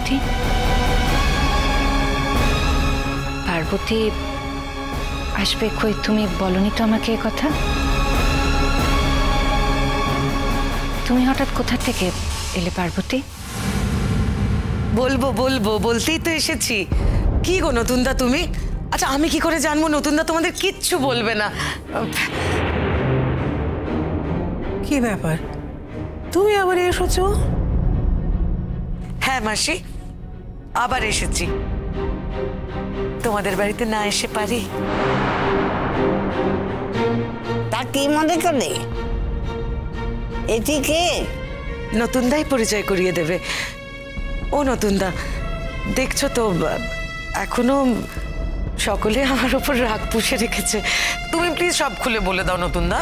পার্বতী? পার্বতী আসবে কই? তুমি বলনি তো আমাকে এ কথা। তুমি হঠাৎ কোথা থেকে এলে পার্বতী? বলবো বলবো বলতেই তো এসেছি। কি গো নতুনদা তুমি? আচ্ছা আমি কি করে জানবো নতুনদা তোমাদের কিচ্ছু বলবে না? কি ব্যাপার, তুমি আবার এসেছো? হ্যাঁ মাসি, আবার এসেছি। তোমাদের বাড়িতে না এসে পারি? তা কি মনে করে? এটি কে? নতুনদাই পরিচয় করিয়ে দেবে। ও নতুনদা, দেখছো তো এখনো সকলে আমার উপর রাগ পুষে রেখেছে। তুমি প্লিজ সব খুলে বলে দাও নতুনদা।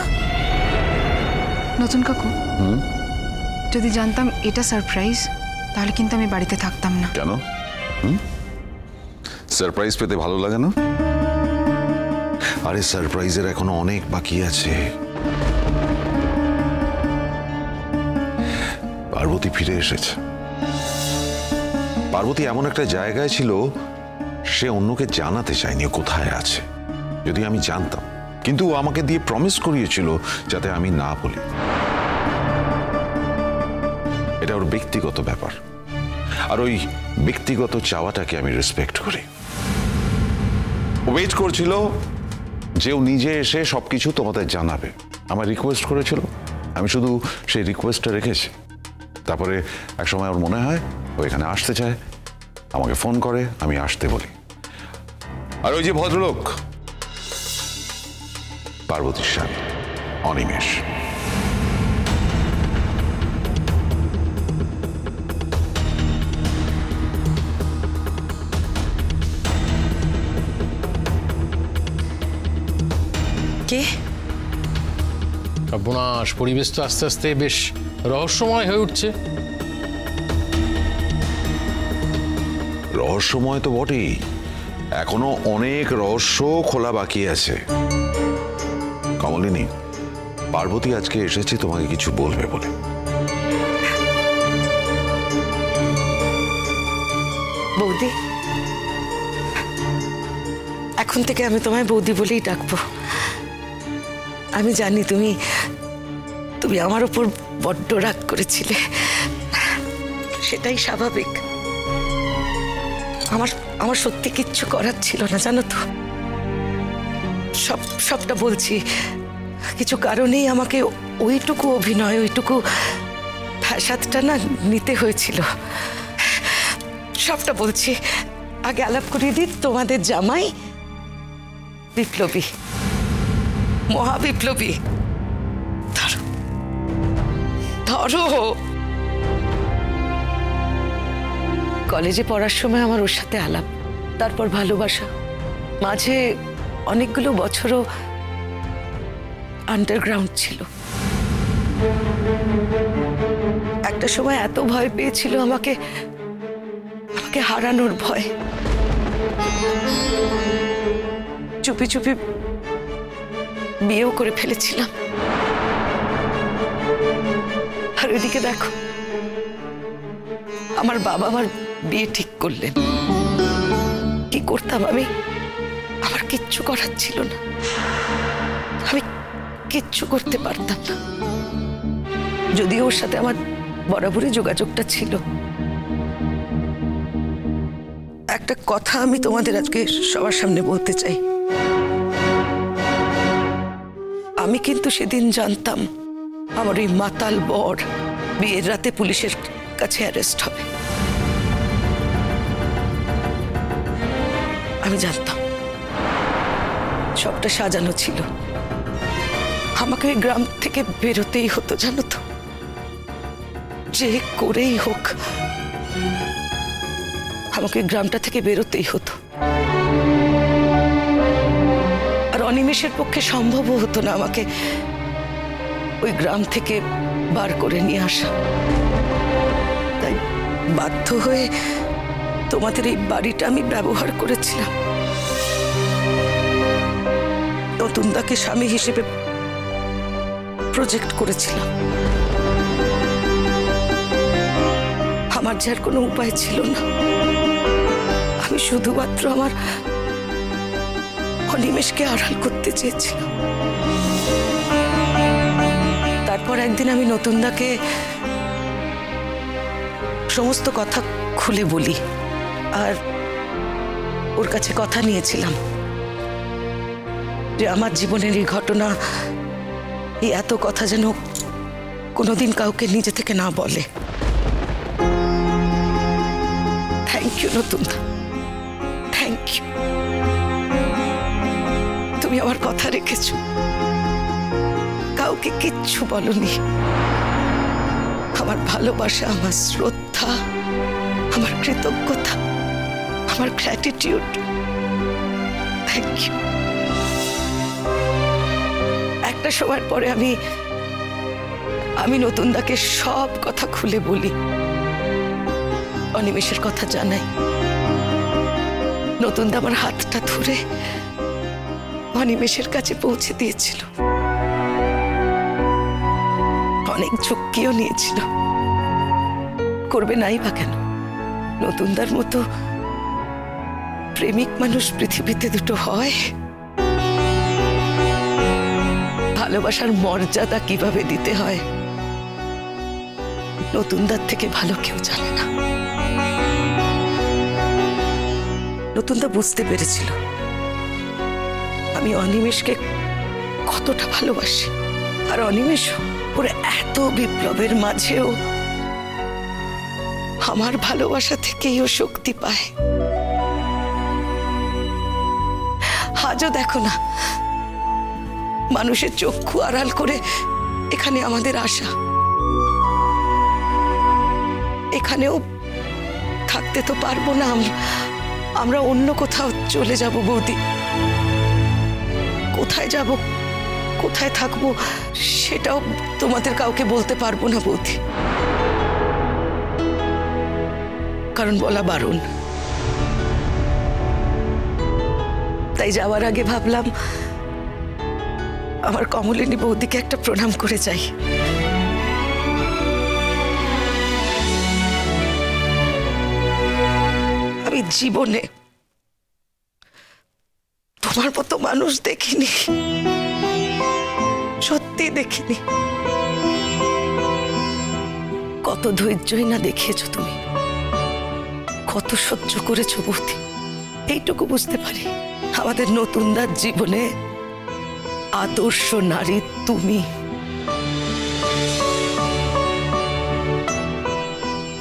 নতুন কাকু, যদি জানতাম এটা সারপ্রাইজ তাহলে কিন্তু আমি বাড়িতে থাকতাম না। কেন? সারপ্রাইজ পেতে ভালো লাগে না? আরে সারপ্রাইজের এখনো অনেক বাকি আছে। পার্বতী ফিরে এসেছে। পার্বতী এমন একটা জায়গায় ছিল সে অন্যকে জানাতে চায়নি কোথায় আছে। যদি আমি জানতাম, কিন্তু আমাকে দিয়ে প্রমিস করিয়েছিল যাতে আমি না বলি। এটা ওর ব্যক্তিগত ব্যাপার, আর ওই ব্যক্তিগত চাওয়াটাকে আমি রেসপেক্ট করি। ওয়েট করছিল যে ও নিজে এসে সবকিছু তোমাদের জানাবে। আমার রিকোয়েস্ট করেছিল, আমি শুধু সেই রিকোয়েস্টটা রেখেছি। তারপরে এক সময় ওর মনে হয় ও এখানে আসতে চায়, আমাকে ফোন করে, আমি আসতে বলি। আর ওই যে ভদ্রলোক পার্বতীর স্বামী অনিমেষ, কে? সর্বনাশ, পরিবেশ তো আস্তে আস্তে বেশ রহস্যময় হয়ে উঠছে। রহস্যময় তো বটেই, এখনো অনেক রহস্য খোলা বাকি আছে। কমলিনী, পার্বতী আজকে এসেছে তোমাকে কিছু বলবে বলে। বৌদি, এখন থেকে আমি তোমায় বৌদি বলেই ডাকবো। আমি জানি তুমি তুমি আমার উপর বড্ড রাগ করেছিলে, সেটাই স্বাভাবিক। আমার সত্যি কিচ্ছু করার ছিল না, জানো তো। সবটা বলছি। কিছু কারণেই আমাকে ওইটুকু অভিনয়, ওইটুকু ফ্যাসাদটা না নিতে হয়েছিল। সবটা বলছি। আগে আলাপ করিয়ে দিই, তোমাদের জামাই বিপ্লবী, মহাবিপ্লবী। ধরো ধরো। কলেজে পড়ার সময় আমার ওর সাথে আলাপ, তারপর ভালোবাসা, মাঝে অনেকগুলো বছরও আন্ডারগ্রাউন্ড ছিল। একটা সময় এত ভয় পেয়েছিল আমাকে হারানোর ভয়। চুপি চুপি বিয়েও করে ফেলেছিলাম। আর ওইদিকে দেখো, আমার বাবা আমার বিয়ে ঠিক করলেন। কি করতাম আমি? আমার কিচ্ছু করার ছিল না, আমি কিচ্ছু করতে পারতাম না। যদিও ওর সাথে আমার বরাবরই যোগাযোগটা ছিল। একটা কথা আমি তোমাদের আজকে সবার সামনে বলতে চাই। আমি কিন্তু সেদিন জানতাম আমার ওই মাতাল বর বিয়ের রাতে পুলিশের কাছে অ্যারেস্ট হবে। আমি জানতাম সবটা সাজানো ছিল। আমাকে ওই গ্রাম থেকে বেরোতেই হতো, জানো তো। যে করেই হোক আমাকে গ্রামটা থেকে বেরোতেই হতো। আর অনিমেষের পক্ষে সম্ভবও হতো না আমাকে ওই গ্রাম থেকে বার করে নিয়ে আসা। তাই বাধ্য হয়ে তোমাদের এই বাড়িটা আমি ব্যবহার করেছিলাম। নতুনদাকে স্বামী হিসেবে প্রজেক্ট করেছিলাম। আমার আমার যার কোনো উপায় ছিল না। আমি শুধুমাত্র আমার অনিমেষকে আড়াল করতে চেয়েছিলাম। তারপর একদিন আমি নতুনদাকে সমস্ত কথা খুলে বলি, আর ওর কাছে কথা নিয়েছিলাম যে আমার জীবনের এই ঘটনা, এই এত কথা যেন কোনোদিন কাউকে নিজে থেকে না বলে। থ্যাংক ইউ নতুনদা, থ্যাংক ইউ। তুমি আমার কথা রেখেছ, কাউকে কিচ্ছু বলনি। আমার ভালোবাসা, আমার শ্রদ্ধা, আমার কৃতজ্ঞতা, আমার গ্র্যাটিটিউড, থ্যাংক ইউ। একটা সময়ের পরে আমি নতুনদাকে সব কথা খুলে বলি, অনিমেষের কথা জানাই। নতুনদা আমার হাতটা ধরে অনিমেষের কাছে পৌঁছে দিয়েছিল, অনেক ঝুঁকিও নিয়েছিল। করবে নাই বা কেন? নতুনদার মতো প্রেমিক মানুষ পৃথিবীতে দুটো হয়। ভালোবাসার মর্যাদা কিভাবে দিতে হয় নতুনদার থেকে ভালো কেউ জানে না। নতুনদা বুঝতে পেরেছিল আমি অনিমেষকে কতটা ভালোবাসি, আর অনিমেষ ওর এত বিপ্লবের মাঝেও আমার ভালোবাসা থেকেই ও শক্তি পায়। আজও দেখো না, মানুষের চক্ষু আড়াল করে এখানে আমাদের আসা, এখানেও থাকতে তো পারবো না। আমরা অন্য কোথাও চলে যাব বৌদি। কোথায় যাব, কোথায় থাকবো সেটাও তোমাদের কাউকে বলতে পারবো না বৌদি, কারণ বলা বারণ। তাই যাওয়ার আগে ভাবলাম আমার কমলিনী বৌদিকে একটা প্রণাম করে যাই। আমি জীবনে তোমার মতো মানুষ দেখিনি, সত্যি দেখিনি। কত ধৈর্যই না দেখিয়েছো তুমি, কত সহ্য করেছো বৌদি। এইটুকু বুঝতে পারি, আমাদের নতুনদার জীবনে আদর্শ নারী তুমি।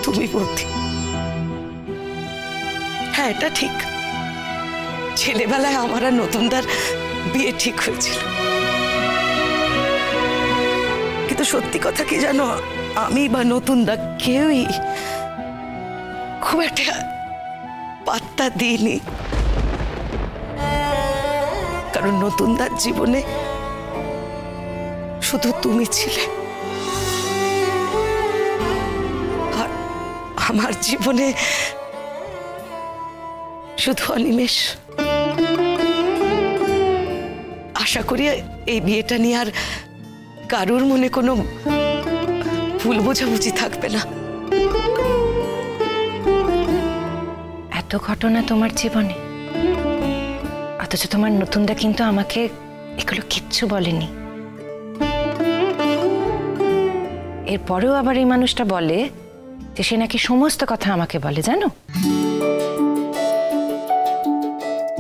তুমি বৌদি। হ্যাঁ, এটা ঠিক, ছেলেবেলায় আমার আর নতুনদার বিয়ে ঠিক হয়েছিল, কিন্তু সত্যি কথা কি জানো, আমি বা নতুনদা কেউই খুব একটা পাত্তা দিইনি। কারণ নতুনদার জীবনে শুধু তুমি ছিলে, আর আমার জীবনে শুধু অনিমেষ। আশা করি এই বিয়েটা নিয়ে আর কারুর মনে কোনো ভুল বোঝাবুঝি থাকবে না। এত ঘটনা তোমার জীবনে, অথচ তোমার নতুনদা কিন্তু আমাকে এগুলো কিচ্ছু বলেনি। এরপরেও আবার এই মানুষটা বলে যে সে নাকি সমস্ত কথা আমাকে বলে, জানো?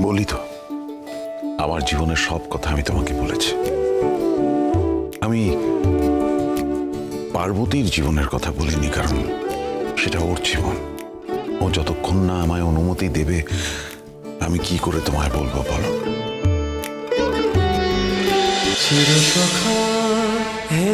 বলি তো, আমার জীবনের সব কথা আমি তোমাকে বলেছি। আমি পার্বতীর জীবনের কথা বলিনি, কারণ সেটা ওর জীবন। ও যতক্ষণ না আমায় অনুমতি দেবে আমি কি করে তোমায় বলবো বলো? চিরসখা হে